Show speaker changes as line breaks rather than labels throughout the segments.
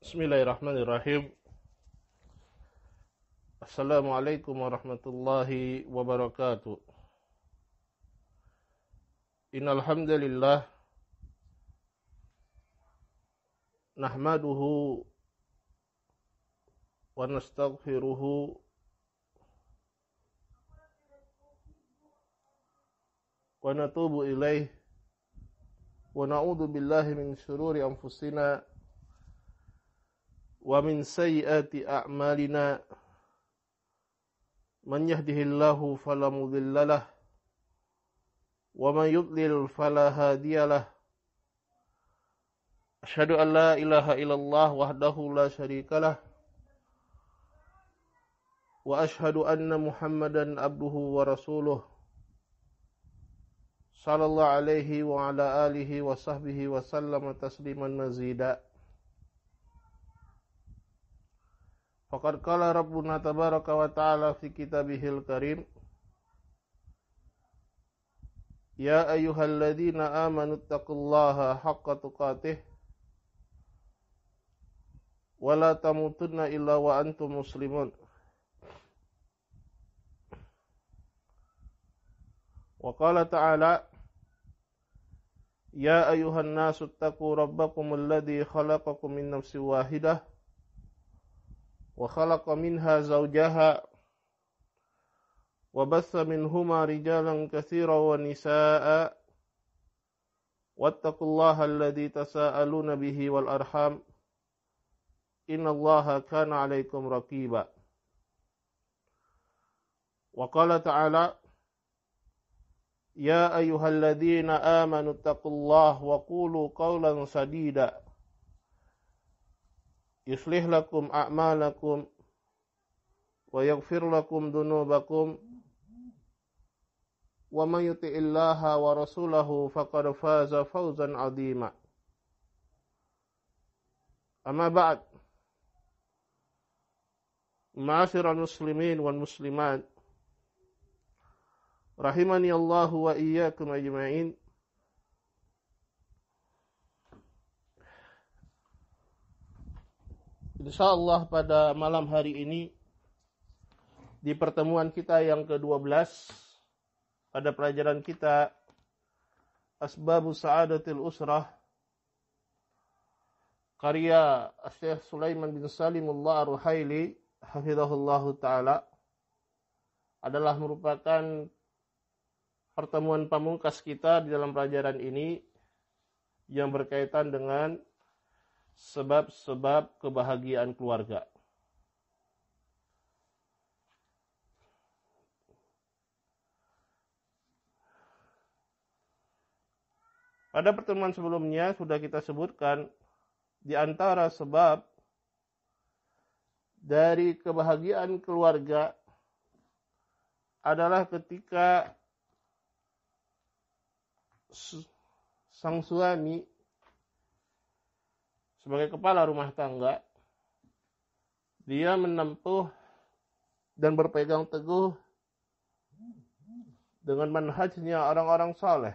Bismillahirrahmanirrahim. Assalamualaikum warahmatullahi wabarakatuh. Innal hamdalillah nahmaduhu wa nastaghfiruhu wa natubu ilaih wa na'udzu billahi min syururi anfusina wa min sayyiati a'malina. Man yahdihillahu fala mudhillalah wa man yudlil fala hadiyalah. Asyhadu an la ilaha illallah wahdahu la syarikalah wa asyhadu anna Muhammadan abduhu wa rasuluh sallallahu alaihi wa ala alihi wa sahbihi wa sallama tasliman mazida. Faqad qala Rabbuna tabaraka wa ta'ala fi kitabihil karim, ya ayyuhalladzina amanu taqullaha haqqa tuqatih wa la tamutunna illa wa antum muslimun. Wa qala ta'ala, ya ayyuhan nasu taqu rabbakum alladzi khalaqakum min nafsin wahidah wa khalaqa minha zawjaha wa bassa minhuma rijalan katsiran wa nisaa'a wattaqullaha alladzi tasaaluna bihi wal arham innallaha kana 'alaikum raqiba. Wa qala ta'ala, ya ayyuhalladzina amanu taqullaha wa qulu qawlan sadida yuslih lakum a'malakum wa yaghfir lakum dhunubakum wa man yuti'illaha wa rasulahu faqad faza fawzan 'azima. Amma ba'd. Ma'asyiral muslimin wal muslimat rahimani Allah wa iyyakum ajma'in. Insyaallah pada malam hari ini di pertemuan kita yang ke-12 pada pelajaran kita Asbabus Sa'adatil Usrah karya Syekh Sulaiman bin Salimullah Ar-Ruhaili hafizahullahu taala adalah merupakan pertemuan pamungkas kita di dalam pelajaran ini yang berkaitan dengan sebab-sebab kebahagiaan keluarga. Pada pertemuan sebelumnya sudah kita sebutkan di antara sebab dari kebahagiaan keluarga adalah ketika sang suami sebagai kepala rumah tangga, dia menempuh dan berpegang teguh dengan manhajnya orang-orang saleh.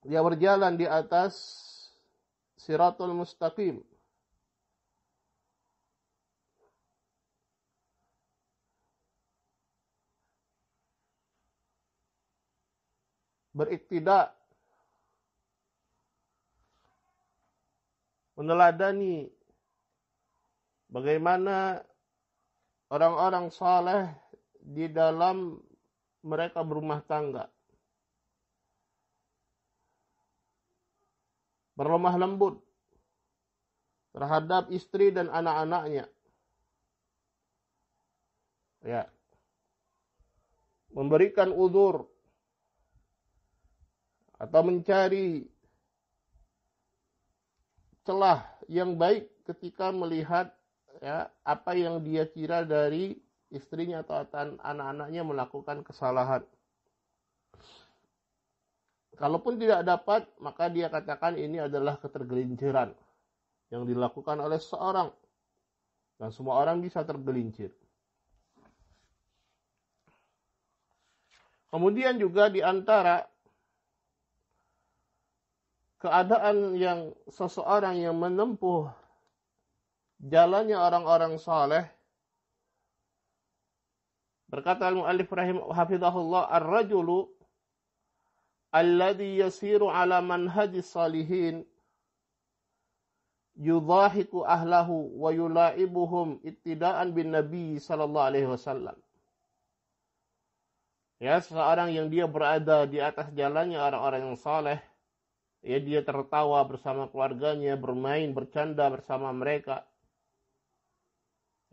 Dia berjalan di atas siratul mustaqim. Beriktidak, meneladani bagaimana orang-orang saleh di dalam mereka berumah tangga, berlemah lembut terhadap istri dan anak-anaknya, ya, memberikan uzur atau mencari celah yang baik ketika melihat ya apa yang dia kira dari istrinya atau anak-anaknya melakukan kesalahan. Kalaupun tidak dapat, maka dia katakan ini adalah ketergelinciran yang dilakukan oleh seorang, dan semua orang bisa tergelincir. Kemudian juga di antara keadaan yang seseorang yang menempuh jalannya orang-orang saleh, berkata al-muallif hafizahullah, ar-rajulu alladhi yasiru ala manhajis salihin yudhahiku ahlahu wa yula'ibuhum ittida'an bin nabi sallallahu alaihi wasallam. Ya, seseorang yang dia berada di atas jalannya orang-orang yang saleh, ya, dia tertawa bersama keluarganya, bermain, bercanda bersama mereka,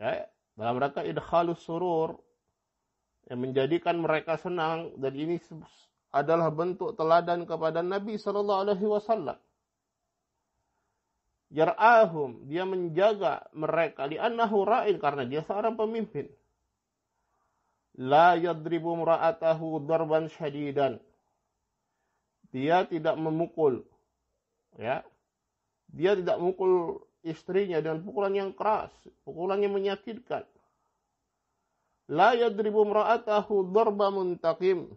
ya, dalam rangka idkhalus surur, yang menjadikan mereka senang, dan ini adalah bentuk teladan kepada Nabi sallallahu alaihi wasallam. Yar'ahum, dia menjaga mereka, li'annahu ra'in, karena dia seorang pemimpin. La yadribu imra'atahu darban syadidan, dia tidak memukul, ya, dia tidak memukul istrinya dengan pukulan yang keras, pukulan yang menyakitkan. La yadribu imra'atahu darba muntaqim,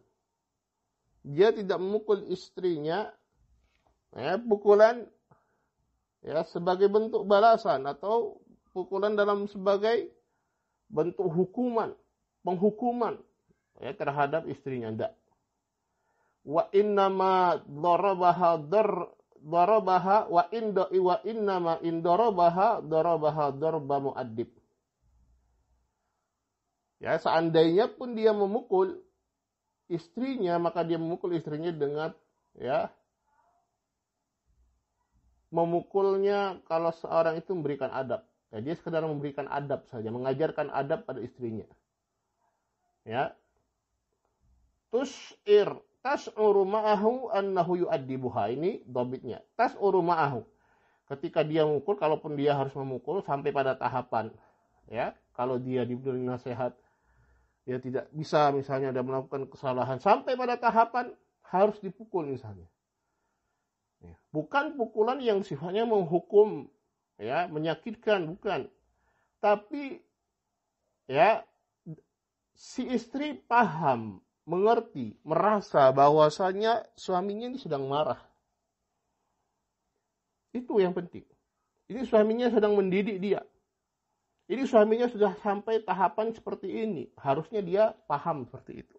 dia tidak memukul istrinya, ya, pukulan, ya, sebagai bentuk balasan atau pukulan dalam sebagai bentuk hukuman, penghukuman, ya, terhadap istrinya, enggak. Wa innama darabaha wa innama indarabaha darabaha darba mu'addib. Ya, seandainya pun dia memukul istrinya, maka dia memukul istrinya dengan, ya, memukulnya kalau seorang itu memberikan adab. Ya, dia sekedar memberikan adab saja, mengajarkan adab pada istrinya. Ya. Tas'uru ma'ahu annahu yu'addibuha. Ini dhabitnya. Tas'uru ma'ahu. Ketika dia memukul, kalaupun dia harus memukul sampai pada tahapan, ya, kalau dia diberi nasihat, dia tidak bisa, misalnya ada melakukan kesalahan, sampai pada tahapan harus dipukul misalnya. Ya. Bukan pukulan yang sifatnya menghukum, ya, menyakitkan, bukan. Tapi, ya, si istri paham, mengerti, merasa bahwasanya suaminya ini sedang marah. Itu yang penting. Ini suaminya sedang mendidik dia. Ini suaminya sudah sampai tahapan seperti ini. Harusnya dia paham seperti itu.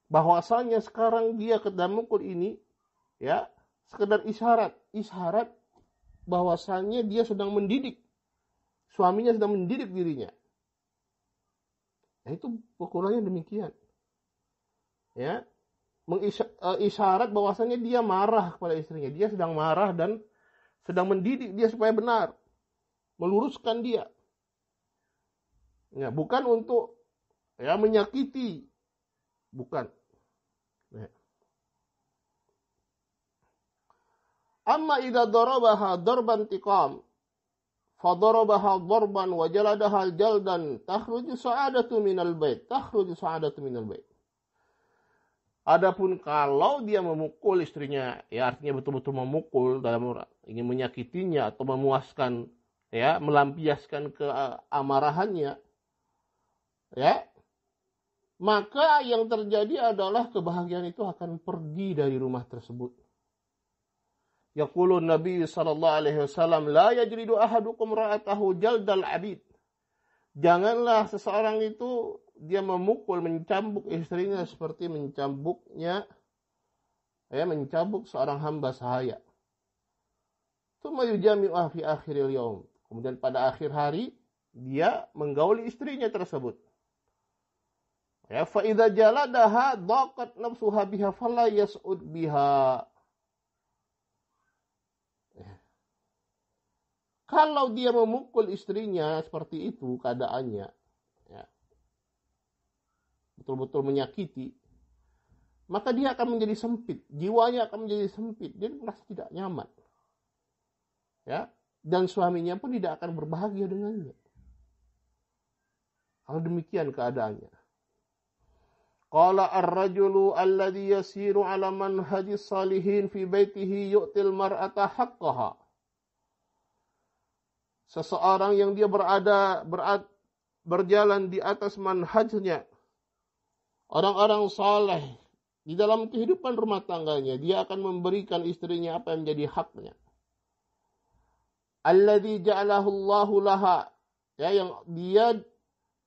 Bahwasanya sekarang dia sedang mukul ini, ya, sekedar isyarat. Isyarat bahwasanya dia sedang mendidik. Suaminya sedang mendidik dirinya. Nah, itu pukulannya demikian. Ya, isyarat bahwasanya dia marah kepada istrinya. Dia sedang marah dan sedang mendidik dia supaya benar. Meluruskan dia. Ya, bukan untuk, ya, menyakiti. Bukan. Ya. Amma idza darabaha darban tiqam fadarabaha darban wa jaladaha jaldan takhruju sa'adatu minal bait. Adapun kalau dia memukul istrinya, ya, artinya betul-betul memukul dalam ingin menyakitinya atau memuaskan, ya, melampiaskan keamarahannya, ya, maka yang terjadi adalah kebahagiaan itu akan pergi dari rumah tersebut. Yaqulu Nabi sallallahu alaihi wasallam, la yajridu ahadukum ra'atahu jaldal abid. Janganlah seseorang itu dia memukul, mencambuk istrinya seperti mencambuknya, ya, mencambuk seorang hamba sahaya. Tsumma yujami'u fi akhiril yaum. Kemudian pada akhir hari dia menggauli istrinya tersebut. Ya, fa idza jaladaha daqat nafsuha biha fala yas'ud biha. Kalau dia memukul istrinya seperti itu keadaannya, ya, betul-betul menyakiti, maka dia akan menjadi sempit, jiwanya akan menjadi sempit, dia merasa tidak nyaman, ya, dan suaminya pun tidak akan berbahagia dengannya. Kalau demikian keadaannya. Qala ar-rajulu alladhi yasiru ala manhajis salihin fi baitihi yu'til mar'ata haqqaha. Seseorang yang dia berjalan di atas manhajnya orang-orang saleh Di dalam kehidupan rumah tangganya, dia akan memberikan istrinya apa yang menjadi haknya. Alladzi ja'alahu Allahu laha, ya, yang dia,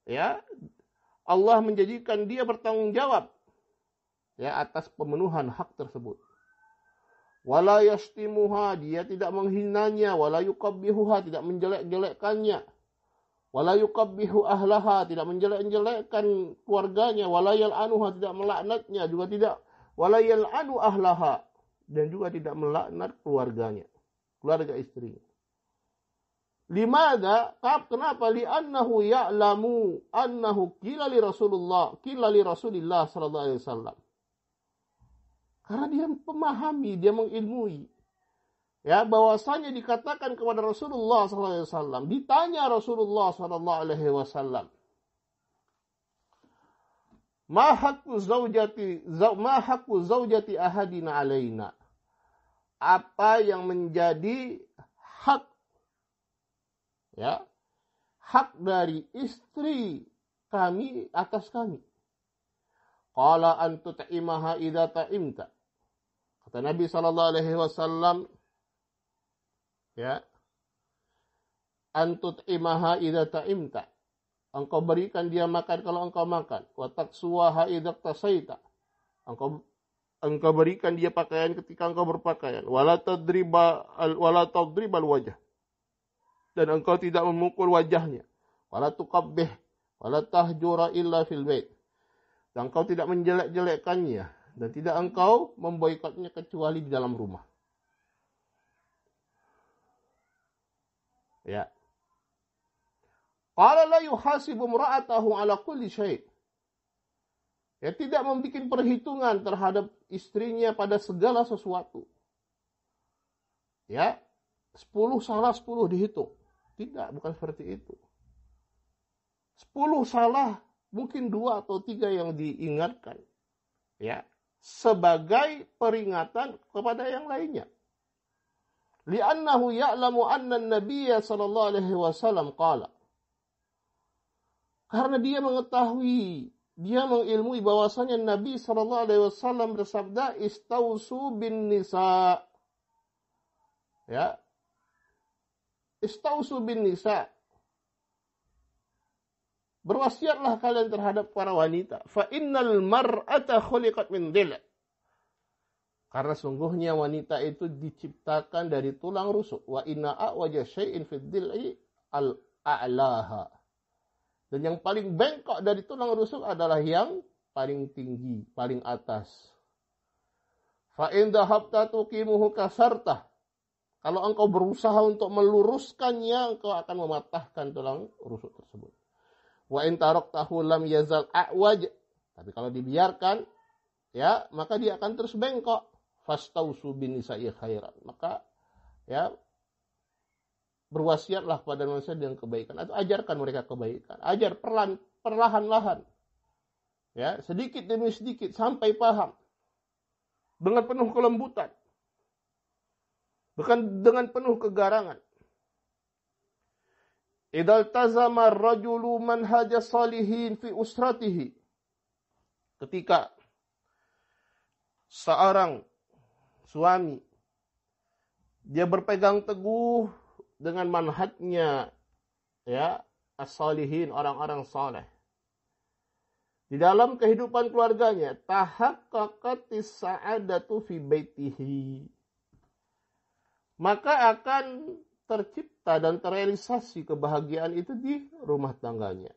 ya, Allah menjadikan dia bertanggung jawab, ya, atas pemenuhan hak tersebut. Wala yashtimuha, dia tidak menghinanya, wala yuqabbihuha, tidak menjelek-jelekkannya. Wala yuqabbihu ahlaha, tidak menjelek-jelekkan keluarganya, wala yal'anuha, tidak melaknatnya, juga tidak wala yal'anu ahlaha, dan juga tidak melaknat keluarganya, keluarga istrinya. Limada? Kenapa? Li'annahu ya'lamu annahu qila li Rasulillah sallallahu alaihi wasallam. Karena dia memahami, dia mengilmui, ya, bahwasanya dikatakan kepada Rasulullah sallallahu alaihi wasallam, ditanya Rasulullah sallallahu alaihi wasallam, ma haqqu zaujati ahadina alaina? Apa yang menjadi hak, ya, hak dari istri kami atas kami? Qala an tut'imaha idza ta'imta. Kata Nabi sallallahu alaihi wasallam, ya, an tut'imaha idza ta'imta. Engkau berikan dia makan kalau engkau makan. Wa taksuwaha idza tasaita. Engkau berikan dia pakaian ketika engkau berpakaian. Wala tadribal wajah. Dan engkau tidak memukul wajahnya. Wala tuqabbih, wala tahjura illa fil bait. Dan engkau tidak menjelek-jelekkannya, dan tidak engkau memboikotnya kecuali di dalam rumah. Ya. Qala la yuhasibu imra'atahu ala kulli syai'. Ya, tidak membuat perhitungan terhadap istrinya pada segala sesuatu. Ya, 10 salah 10 dihitung. Tidak, bukan seperti itu. 10 salah, mungkin 2 atau 3 yang diingatkan, ya, sebagai peringatan kepada yang lainnya. Li'annahu ya'lamu anna an-nabiyya sallallahu alaihi wasallam qala. Karena dia mengetahui, dia mengilmui bahwasanya Nabi sallallahu alaihi wasallam bersabda, istausu bin nisa. Ya. Istausu bin nisa. Berwasiatlah kalian terhadap para wanita. Fa innal mar'ata khuliqat min dhil'. Karena sungguhnya wanita itu diciptakan dari tulang rusuk. Wa inna a'waja syai'in fid dhil'i al-a'laha. Dan yang paling bengkok dari tulang rusuk adalah yang paling tinggi, paling atas. Fa in dhahabta tuqimuhu kasartah. Kalau engkau berusaha untuk meluruskannya, engkau akan mematahkan tulang rusuk tersebut. Wa in taraktahu lam yazal a'waj. Tapi kalau dibiarkan, ya, maka dia akan terus bengkok. Fastausu bin nisa'i khairan. Maka, ya, berwasiatlah kepada manusia dengan kebaikan, atau ajarkan mereka kebaikan. Ajar perlahan-lahan. Ya, sedikit demi sedikit sampai paham. Dengan penuh kelembutan. Bukan dengan penuh kegarangan. Idal tazama rajulu manhaja salihin fi usratihi. Ketika seorang suami dia berpegang teguh dengan manhajnya, ya, as-salihin, orang-orang saleh. Di dalam kehidupan keluarganya, tahaqqaqatis sa'adatu fi baitihi. Maka akan tercipta dan terrealisasi kebahagiaan itu di rumah tangganya.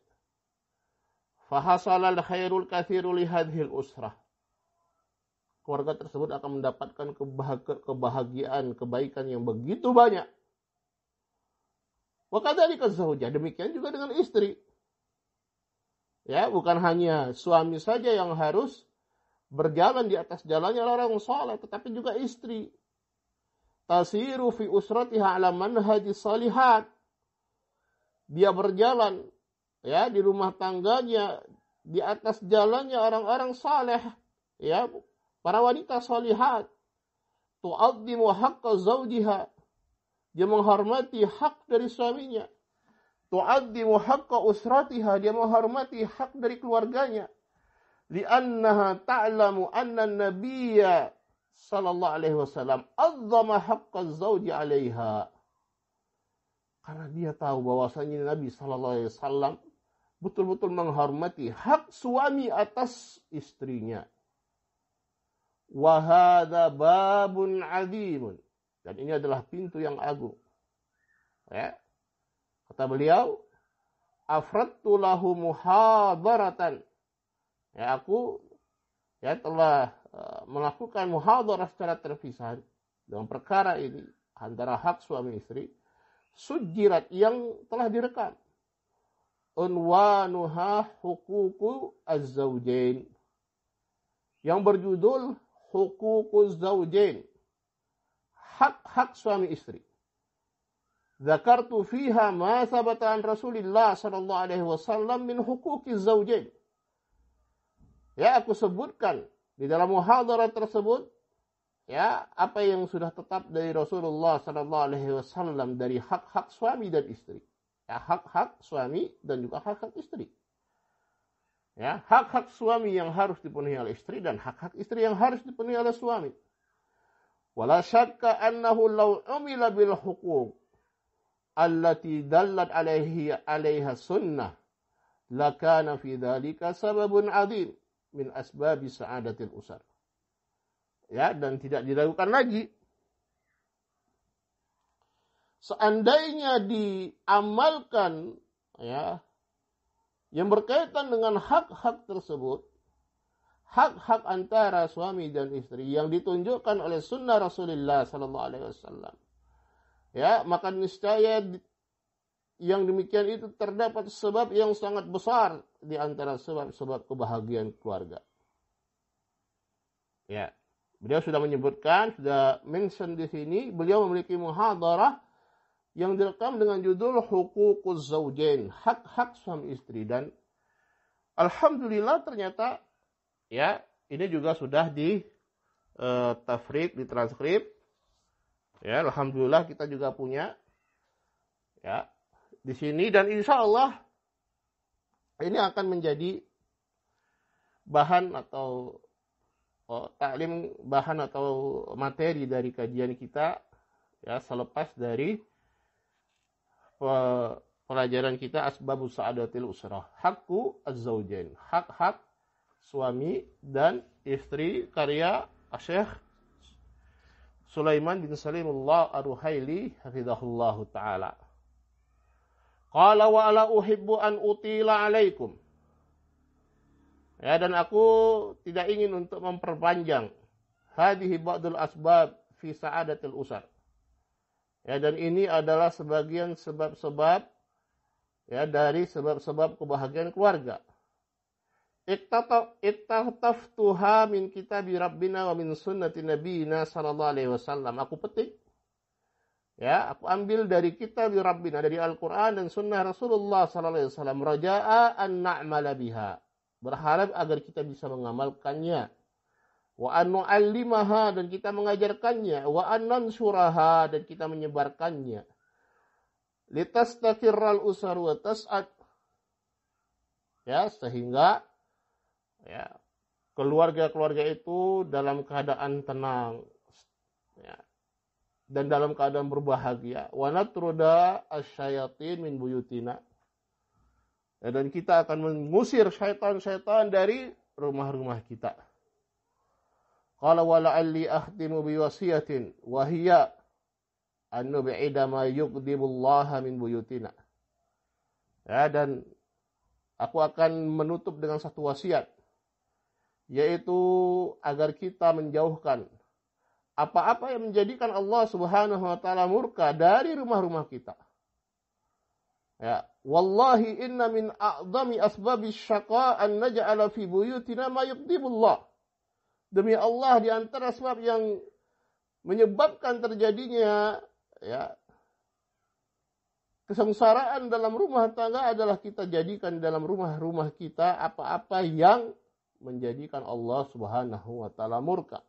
Fahasalal khairul kathiru li hadhil usrah. Keluarga tersebut akan mendapatkan kebahagiaan, kebaikan yang begitu banyak. Wa kadzalika zaujah, demikian juga dengan istri. Ya, bukan hanya suami saja yang harus berjalan di atas jalannya orang saleh, tetapi juga istri. Tasiru fi usratiha ala manhaji salihat. Dia berjalan, ya, di rumah tangganya di atas jalannya orang-orang saleh, ya, para wanita salihat. Tu'addimu haqqa zawjiha. Dia menghormati hak dari suaminya. Tu'addimu haqqa usratiha. Dia menghormati hak dari keluarganya. li'annaha ta'lamu anna an-nabiyya sallallahu alaihi wasallam azzama haqqa az-zawji 'alaiha. Karena dia tahu bahwasanya Nabi sallallahu alaihi wasallam betul-betul menghormati hak suami atas istrinya. Wa hadza babun 'adzimun. Dan ini adalah pintu yang agung. Ya. Kata beliau, afradtu lahu muhadaratan. Ya, aku telah melakukan muhadarah secara terpisah dalam perkara ini antara hak suami istri, sujirat yang telah direkam. Unwanuha huququ az-zawjain. Yang berjudul huququ az-zawjain. Hak-hak suami istri. Zakartu fiha ma sabata an Rasulillah sallallahu alaihi wasallam min huquqi az-zawjain. Ya, aku sebutkan di dalam muhadarah tersebut ya apa yang sudah tetap dari Rasulullah sallallahu alaihi wasallam dari hak-hak suami dan istri. Ya, hak-hak suami dan juga hak-hak istri. Ya, hak-hak suami yang harus dipenuhi oleh istri dan hak-hak istri yang harus dipenuhi oleh suami. Wala syakka annahu law umila bil huquq allati dallat alaiha sunnah lakana fi dzalika sababun 'adzim min asbabi sa'adatil usar. Ya, dan tidak diragukan lagi seandainya diamalkan ya yang berkaitan dengan hak-hak tersebut, hak-hak antara suami dan istri yang ditunjukkan oleh sunnah Rasulullah sallallahu alaihi wasallam. Ya, maka niscaya yang demikian itu terdapat sebab yang sangat besar di antara sebab-sebab kebahagiaan keluarga. Ya, beliau sudah menyebutkan, sudah mention di sini, beliau memiliki muhadarah yang direkam dengan judul Huququz Zawjain, hak-hak suami istri, dan alhamdulillah ternyata ya ini juga sudah di tafrik, di transkrip. Ya, alhamdulillah kita juga punya ya di sini, dan insya Allah ini akan menjadi bahan atau taklim, bahan atau materi dari kajian kita ya selepas dari pelajaran kita asbabus sa'adatil usrah, haqqu az-zawjain, hak-hak suami dan istri, karya Syekh Sulaiman bin Salimullah Ar-Ruhaili hafizahullahu ta'ala. Qala wa ala uhibbu an utila alaikum. Ya, dan aku tidak ingin untuk memperpanjang hadhihi ba'dul asbab fi sa'adatil usar. Ya, dan ini adalah sebagian sebab-sebab ya dari sebab-sebab kebahagiaan keluarga. Ittaftuha min kitabi Rabbina wa min sunnati Nabiyina sallallahu alaihi wasallam. Aku petik, ya, aku ambil dari kitab Rabbina, dari Al-Quran dan sunnah Rasulullah sallallahu alaihi wasallam. Raja'a an na'mala biha. Berharap agar kita bisa mengamalkannya. Wa an nu'allimaha, dan kita mengajarkannya. Wa an nansuraha, dan kita menyebarkannya. Litastaqirral usar wa tas'ad. Ya, sehingga ya keluarga-keluarga itu dalam keadaan tenang ya, dan dalam keadaan berbahagia. Wa natruda asyayatin min buyutina. Ya, dan kita akan mengusir syaitan-syaitan dari rumah-rumah kita. Qala wa la'alli akhtimu biwasiyatin wa hiya an nub'ida ma yughdibullaha min buyutina. Ya, dan aku akan menutup dengan satu wasiat, yaitu agar kita menjauhkan apa-apa yang menjadikan Allah Subhanahu wa taala murka dari rumah-rumah kita. Ya, wallahi inna min a'zami asbabis syaqa an naj'ala fi buyutina ma yughdibullah. Demi Allah, di antara sebab yang menyebabkan terjadinya ya kesengsaraan dalam rumah tangga adalah kita jadikan dalam rumah-rumah kita apa-apa yang menjadikan Allah Subhanahu wa taala murka.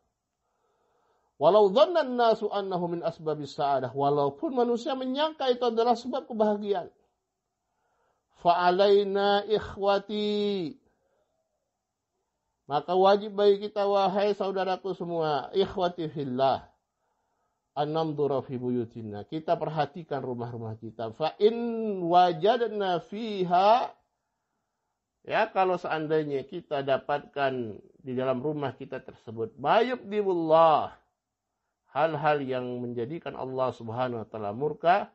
Walau dhanna an-nasu annahu min asbabis sa'adah, walaupun manusia menyangka itu adalah sebab kebahagiaan. Fa alaina ikhwati Maka wajib bagi kita, wahai saudaraku semua, ikhwati fillah, an-namdura fi buyutina. Kita perhatikan rumah-rumah kita. Fa in wajadna fiha, ya, kalau seandainya kita dapatkan di dalam rumah kita tersebut mayubdibullah, hal-hal yang menjadikan Allah Subhanahu wa taala murka,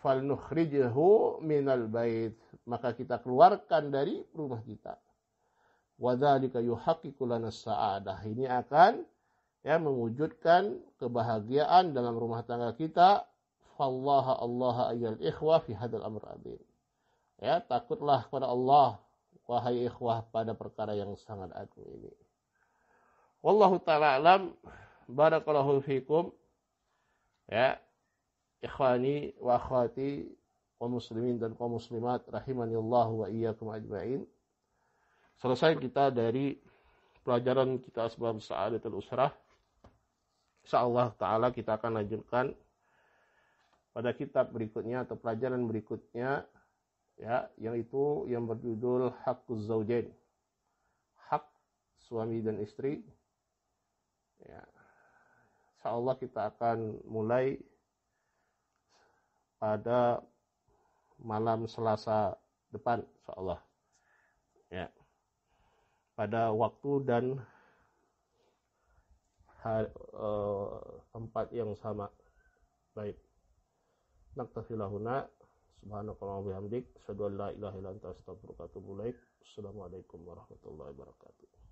falnukhrijhu minal bait, maka kita keluarkan dari rumah kita. Wadzalika yuhaqqiqu lana sa'adah, ini akan, ya, mewujudkan kebahagiaan dalam rumah tangga kita. Fallaha Allah ayyul ikhwah fi hadzal amr adzim. Ya, takutlah kepada Allah, wahai ikhwah, pada perkara yang sangat agung ini. Wallahu taala alam. Barakallahu fikum. Ya, ikhwani wa akhwati wa muslimin dan kaum muslimat rahimanillahu wa iyyakum ajma'in. Selesai kita dari pelajaran kita asbab sa'adatul usrah. Insyaallah taala kita akan lanjutkan pada kitab berikutnya atau pelajaran berikutnya, ya, yaitu yang berjudul Haqquz Zaujain. Hak suami dan istri. Ya. Insyaallah kita akan mulai pada malam Selasa depan, insyaallah. Ya. Pada waktu dan tempat yang sama. Baik. Naktafi lahuna. Subhanakallahumma wa bihamdik, asyhadu an la ilaha illa anta, astaghfiruka wa atubu ilaik. Assalamualaikum warahmatullahi wabarakatuh.